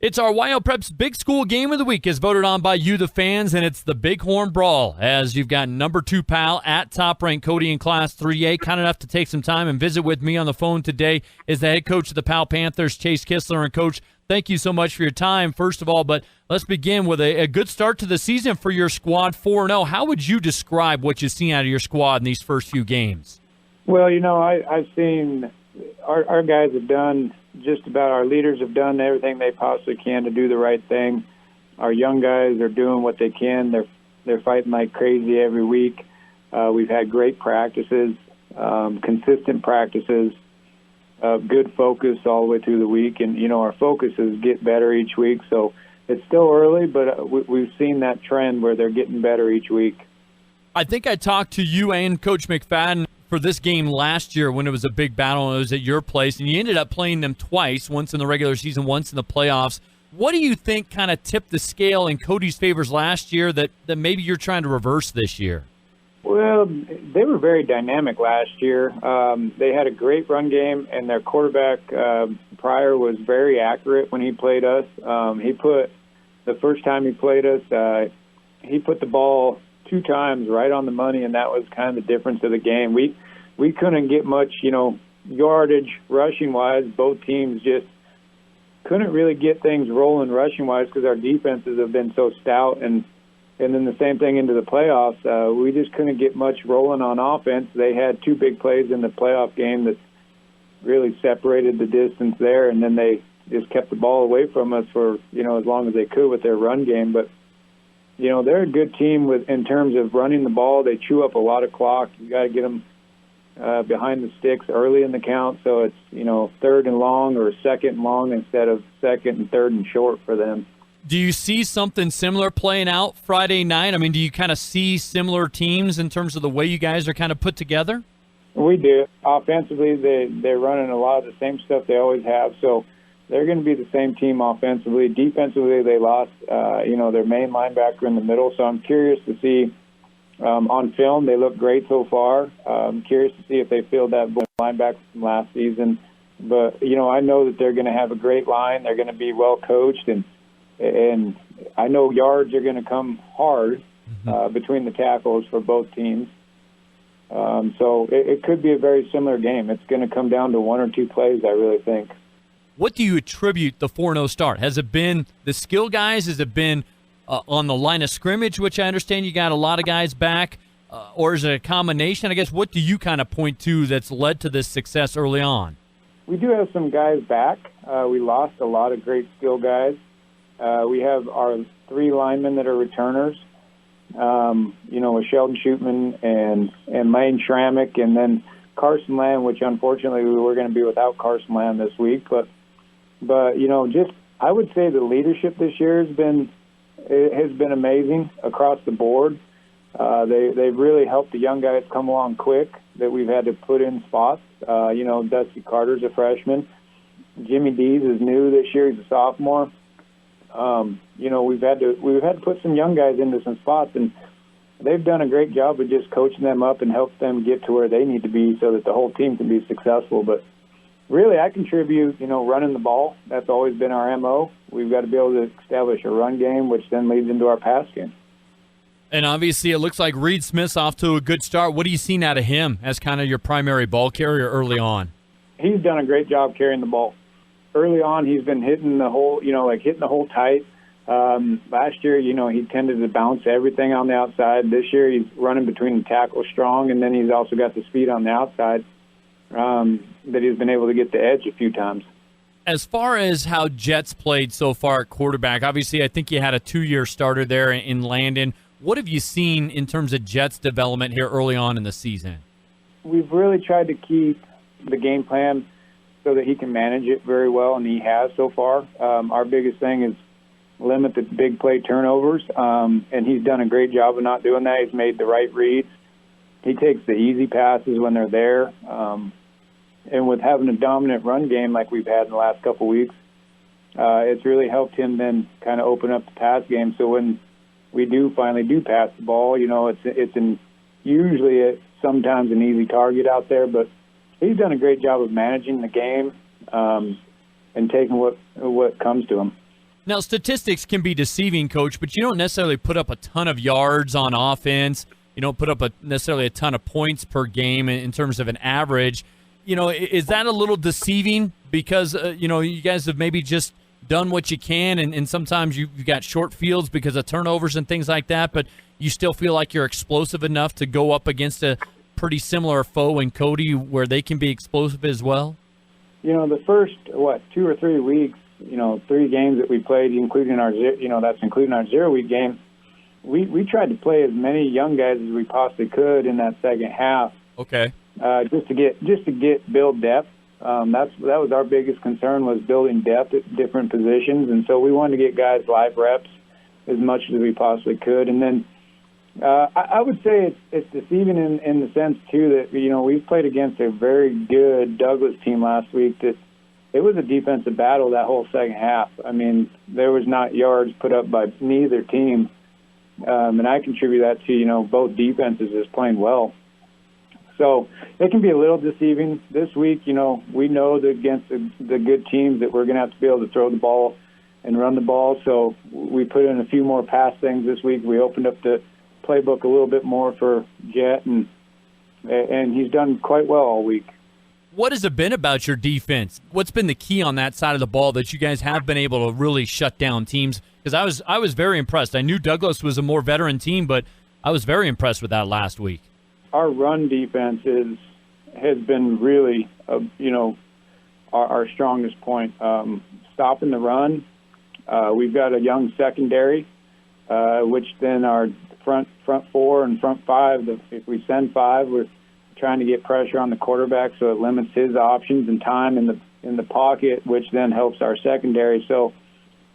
It's our Wyopreps Big School Game of the Week as voted on by you, the fans, and it's the Bighorn Brawl as you've got number 2 Powell at top-ranked Cody in Class 3A. Kind enough to take some time and visit with me on the phone today is the head coach of the Powell Panthers, Chase Kistler. And, Coach, thank you so much for your time, first of all, but let's begin with a good start to the season for your squad, 4-0. How would you describe what you've seen out of your squad in these first few games? Well, I've seen our guys have done just about, our leaders have done everything they possibly can to do the right thing. Our young guys are doing what they can. They're fighting like crazy every week. We've had great practices, consistent practices, good focus all the way through the week. And, our focuses get better each week. So it's still early, but we've seen that trend where they're getting better each week. I think I talked to you and Coach McFadden for this game last year when it was a big battle and it was at your place, and you ended up playing them twice, once in the regular season, once in the playoffs. What do you think kind of tipped the scale in Cody's favors last year that maybe you're trying to reverse this year? Well, they were very dynamic last year. They had a great run game, and their quarterback, Pryor, was very accurate when he played us. The first time he played us, he put the ball 2 times right on the money, and that was kind of the difference of the game. We couldn't get much, yardage rushing-wise. Both teams just couldn't really get things rolling rushing-wise because our defenses have been so stout. And then the same thing into the playoffs. We just couldn't get much rolling on offense. They had 2 big plays in the playoff game that really separated the distance there, and then they just kept the ball away from us for, as long as they could with their run game. But they're a good team in terms of running the ball. They chew up a lot of clock. You got to get them behind the sticks early in the count, so it's 3rd and long or 2nd and long instead of 2nd and 3rd and short for them. Do you see something similar playing out Friday night? I mean, do you kind of see similar teams in terms of the way you guys are kind of put together? We do. Offensively, they're running a lot of the same stuff they always have, so they're going to be the same team offensively. Defensively, they lost, their main linebacker in the middle. So I'm curious to see on film. They look great so far. I'm curious to see if they filled that linebacker from last season. But I know that they're going to have a great line. They're going to be well coached, and I know yards are going to come hard between the tackles for both teams. So it could be a very similar game. It's going to come down to 1 or 2 plays, I really think. What do you attribute the 4-0 start? Has it been the skill guys? Has it been on the line of scrimmage, which I understand you got a lot of guys back? Or is it a combination? I guess what do you kind of point to that's led to this success early on? We do have some guys back. We lost a lot of great skill guys. We have our 3 linemen that are returners, with Sheldon Shootman and Lane Schrammick, and then Carson Lamb, which unfortunately we were going to be without Carson Lamb this week. But I would say the leadership this year has been amazing across the board. They've really helped the young guys come along quick that we've had to put in spots. Dusty Carter's a freshman. Jimmy Dees is new this year. He's a sophomore. We've had to put some young guys into some spots, and they've done a great job of just coaching them up and help them get to where they need to be so that the whole team can be successful. But really, I contribute, running the ball. That's always been our MO. We've got to be able to establish a run game, which then leads into our pass game. And obviously, it looks like Reed Smith's off to a good start. What are you seeing out of him as kind of your primary ball carrier early on? He's done a great job carrying the ball. Early on, he's been hitting the hole, hitting the hole tight. Last year, he tended to bounce everything on the outside. This year, he's running between the tackles strong, and then he's also got the speed on the outside that he's been able to get the edge a few times. As far as how Jets played so far at quarterback, obviously I think you had a 2-year starter there in Landon. What have you seen in terms of Jets development here early on in the season? We've really tried to keep the game plan so that he can manage it very well, and he has so far. Our biggest thing is limit the big play turnovers, and he's done a great job of not doing that. He's made the right reads. He takes the easy passes when they're there. And with having a dominant run game like we've had in the last couple weeks, it's really helped him then kind of open up the pass game. So when we finally do pass the ball, it's usually sometimes an easy target out there, but he's done a great job of managing the game and taking what comes to him. Now, statistics can be deceiving, Coach, but you don't necessarily put up a ton of yards on offense. You don't put up necessarily a ton of points per game in terms of an average. Is that a little deceiving because, you guys have maybe just done what you can, and sometimes you've got short fields because of turnovers and things like that, but you still feel like you're explosive enough to go up against a pretty similar foe in Cody where they can be explosive as well? The first, 2 or 3 weeks, 3 games that we played, including our 0-week game, we tried to play as many young guys as we possibly could in that second half. Okay. Just to build depth. That was our biggest concern, was building depth at different positions, and so we wanted to get guys live reps as much as we possibly could. And then I would say it's deceiving in the sense too that we've played against a very good Douglas team last week. That it was a defensive battle that whole second half. I mean, there was not yards put up by neither team, and I contribute that to both defenses is playing well. So it can be a little deceiving. This week, we know that against the good teams that we're going to have to be able to throw the ball and run the ball. So we put in a few more pass things this week. We opened up the playbook a little bit more for Jet, and he's done quite well all week. What has it been about your defense? What's been the key on that side of the ball that you guys have been able to really shut down teams? Because I was very impressed. I knew Douglas was a more veteran team, but I was very impressed with that last week. Our run defense has been really, our strongest point. Stopping the run. We've got a young secondary, which then our front 4 and front 5. If we send 5, we're trying to get pressure on the quarterback, so it limits his options and time in the pocket, which then helps our secondary. So,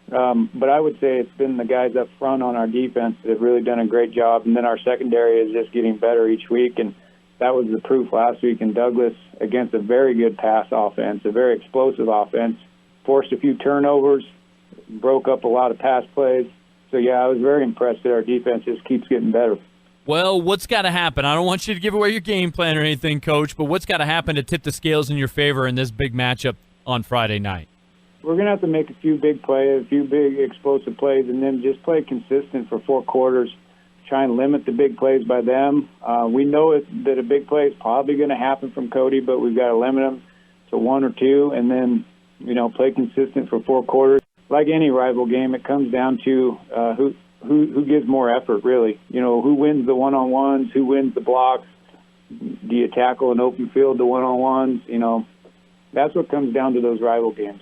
but I would say it's been the guys up front on our defense that have really done a great job, and then our secondary is just getting better each week, and that was the proof last week in Douglas against a very good pass offense, a very explosive offense, forced a few turnovers, broke up a lot of pass plays. So, yeah, I was very impressed that our defense just keeps getting better. Well, what's got to happen? I don't want you to give away your game plan or anything, Coach, but what's got to happen to tip the scales in your favor in this big matchup on Friday night? We're going to have to make a few big plays, a few big explosive plays, and then just play consistent for 4 quarters, try and limit the big plays by them. We know that a big play is probably going to happen from Cody, but we've got to limit them to 1 or 2, and then, play consistent for 4 quarters. Like any rival game, it comes down to who gives more effort, really. Who wins the one-on-ones, who wins the blocks. Do you tackle an open field, the one-on-ones? That's what comes down to those rival games.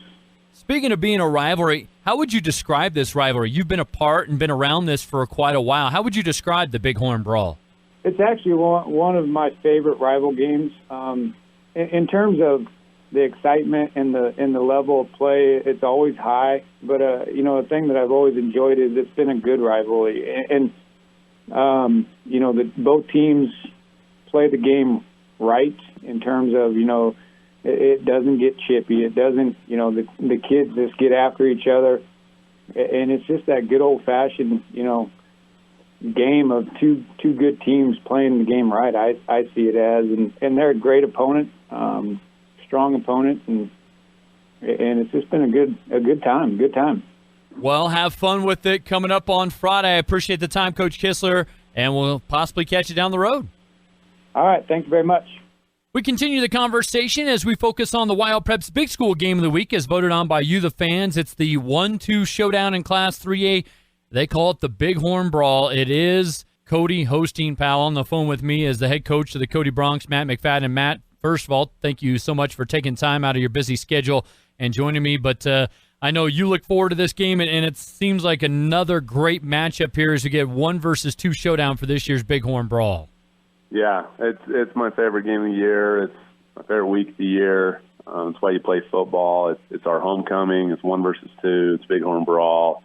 Speaking of being a rivalry, how would you describe this rivalry? You've been a part and been around this for quite a while. How would you describe the Bighorn Brawl? It's actually one of my favorite rival games. In terms of the excitement and the level of play, it's always high. But, a thing that I've always enjoyed is it's been a good rivalry. And both teams play the game right in terms of, it doesn't get chippy. It doesn't, the kids just get after each other. And it's just that good old-fashioned, game of two good teams playing the game right. I see it as. And they're a great opponent, strong opponent, and it's just been a good time. Well, have fun with it coming up on Friday. I appreciate the time, Coach Kistler, and we'll possibly catch you down the road. All right. Thank you very much. We continue the conversation as we focus on the WyoPreps Big School Game of the Week as voted on by you, the fans. It's the 1-2 showdown in Class 3A. They call it the Bighorn Brawl. It is Cody hosting Powell. On the phone with me is the head coach of the Cody Bronx, Matt McFadden. Matt, first of all, thank you so much for taking time out of your busy schedule and joining me. But I know you look forward to this game, and it seems like another great matchup here as we get 1 versus 2 showdown for this year's Bighorn Brawl. Yeah, it's my favorite game of the year. It's my favorite week of the year. It's why you play football. It's our homecoming. It's 1 versus 2. It's Bighorn Brawl.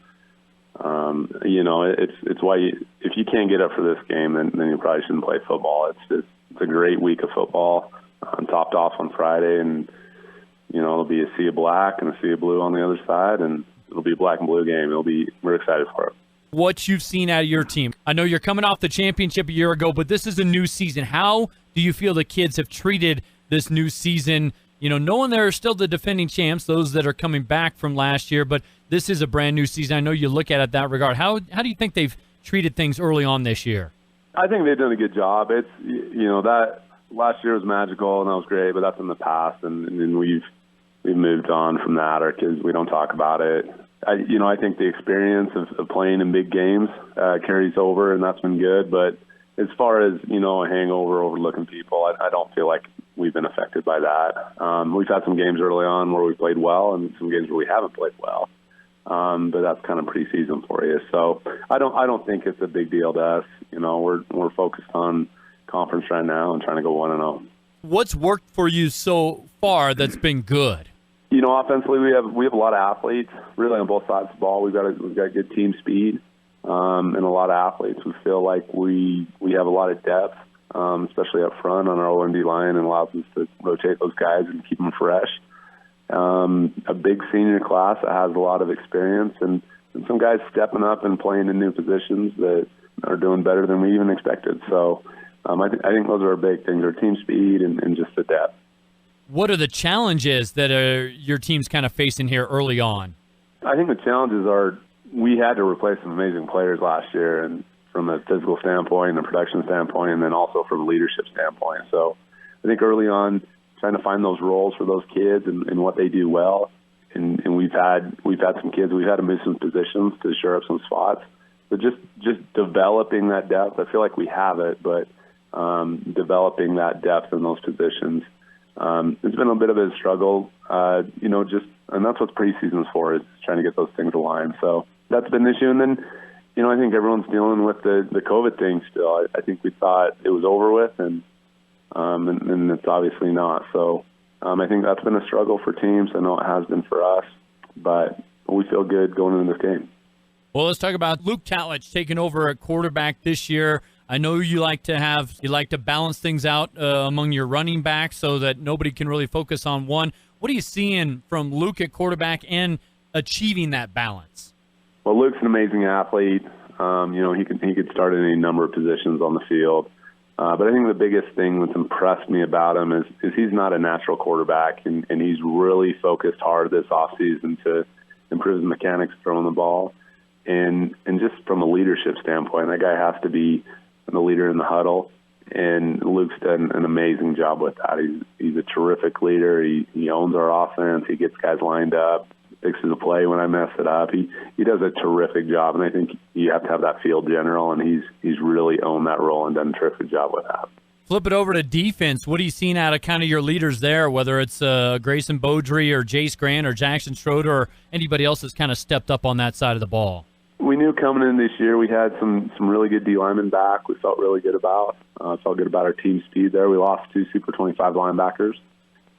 It's why if you can't get up for this game, then you probably shouldn't play football. It's a great week of football, topped off on Friday, and it'll be a sea of black and a sea of blue on the other side, and it'll be a black and blue game. We're excited for it. What you've seen out of your team. I know you're coming off the championship a year ago, but this is a new season. How do you feel the kids have treated this new season, knowing they're still the defending champs, those that are coming back from last year, but this is a brand new season. I know you look at it that regard. How do you think they've treated things early on this year? I think they've done a good job. It's, that last year was magical and that was great, but that's in the past, and we've moved on from that. Our kids, we don't talk about it. I think the experience of playing in big games carries over, and that's been good. But as far as, a hangover, overlooking people, I don't feel like we've been affected by that. We've had some games early on where we played well and some games where we haven't played well. But that's kind of preseason for you. So I don't think it's a big deal to us. We're focused on conference right now and trying to go 1-0. What's worked for you so far that's been good? Offensively, we have a lot of athletes, really on both sides of the ball. We've got good team speed and a lot of athletes. We feel like we have a lot of depth, especially up front on our O&D line, and allows us to rotate those guys and keep them fresh. A big senior class that has a lot of experience, and some guys stepping up and playing in new positions that are doing better than we even expected. So I think those are our big things, our team speed and just the depth. What are the challenges that your team's kind of facing here early on? I think the challenges are we had to replace some amazing players last year, and from a physical standpoint, a production standpoint, and then also from a leadership standpoint. So I think early on, trying to find those roles for those kids and what they do well. And we've had some kids, we've had to move some positions to shore up some spots. But just developing that depth, I feel like we have it, but developing that depth in those positions. It's been a bit of a struggle, and that's what preseason's for, is trying to get those things aligned. So that's been an issue. And then, I think everyone's dealing with the COVID thing still. I think we thought it was over with, and it's obviously not. So I think that's been a struggle for teams. I know it has been for us, but we feel good going into this game. Well, let's talk about Luke Tatlich taking over at quarterback this year. I know you like to balance things out among your running backs so that nobody can really focus on one. What are you seeing from Luke at quarterback and achieving that balance? Well, Luke's an amazing athlete. He could start in any number of positions on the field. But I think the biggest thing that's impressed me about him is he's not a natural quarterback, and he's really focused hard this offseason to improve the mechanics of throwing the ball. And just from a leadership standpoint, that guy has to be the leader in the huddle, and Luke's done an amazing job with that. He's a terrific leader. He owns our offense. He gets guys lined up, fixes a play when I mess it up. He does a terrific job, and I think you have to have that field general, and he's really owned that role and done a terrific job with that. Flip it over to defense. What are you seeing out of kind of your leaders there, whether it's Grayson Beaudry or Jace Grant or Jackson Schroeder or anybody else that's kind of stepped up on that side of the ball? We knew coming in this year we had some really good D linemen back. We felt really good about. Felt good about our team speed there. We lost 2 Super 25 linebackers,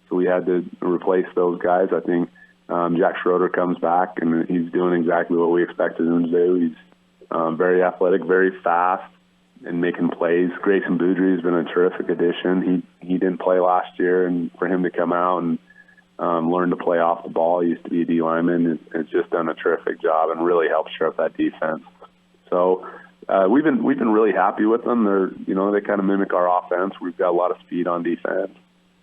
so we had to replace those guys. I think Jack Schroeder comes back, and he's doing exactly what we expected him to do. He's very athletic, very fast, and making plays. Grayson Beaudry has been a terrific addition. He didn't play last year, and for him to come out and learn to play off the ball. He used to be a D lineman. Has just done a terrific job and really helped shore up that defense. So we've been really happy with them. They kind of mimic our offense. We've got a lot of speed on defense.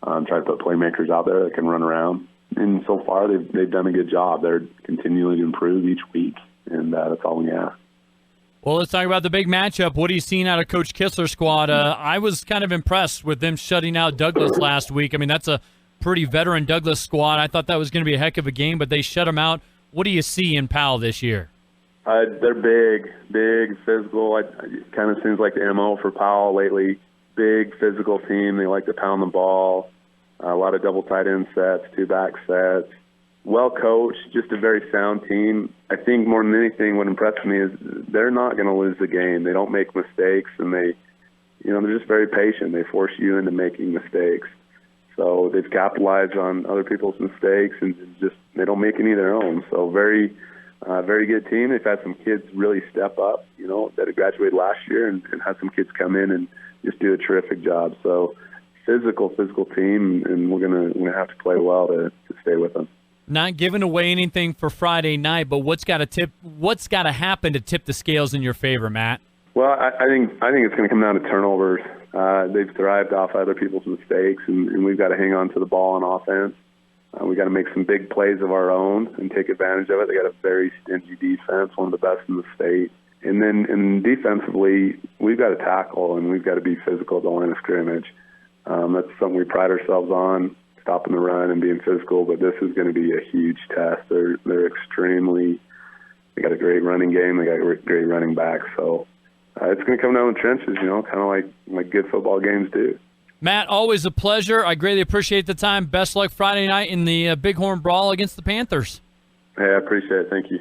Try to put playmakers out there that can run around. And so far they've done a good job. They're continuing to improve each week, and that's all we ask. Well, let's talk about the big matchup. What are you seeing out of Coach Kistler's squad? I was kind of impressed with them shutting out Douglas last week. I mean, that's a pretty veteran Douglas squad. I thought that was going to be a heck of a game, but they shut them out. What do you see in Powell this year? They're big, physical. It kind of seems like the MO for Powell lately. Big, physical team. They like to pound the ball. A lot of double tight end sets, 2-back sets. Well coached, just a very sound team. I think more than anything, what impressed me is they're not going to lose the game. They don't make mistakes, and they're just very patient. They force you into making mistakes. So they've capitalized on other people's mistakes, and just they don't make any of their own. So very good team. They've had some kids really step up, that had graduated last year, and had some kids come in and just do a terrific job. So physical team, and we're gonna have to play well to stay with them. Not giving away anything for Friday night, but what's got to happen to tip the scales in your favor, Matt? Well, I think it's going to come down to turnovers. they've thrived off other people's mistakes, and we've got to hang on to the ball on offense. We got to make some big plays of our own and take advantage of it. They got a very stingy defense, one of the best in the state. And then defensively, we've got to tackle, and we've got to be physical at the line of scrimmage. That's something we pride ourselves on, stopping the run and being physical, but this is going to be a huge test. They got a great running game. They got great running backs. So it's going to come down to the trenches, kind of like good football games do. Matt, always a pleasure. I greatly appreciate the time. Best luck Friday night in the Bighorn Brawl against the Panthers. Hey, I appreciate it. Thank you.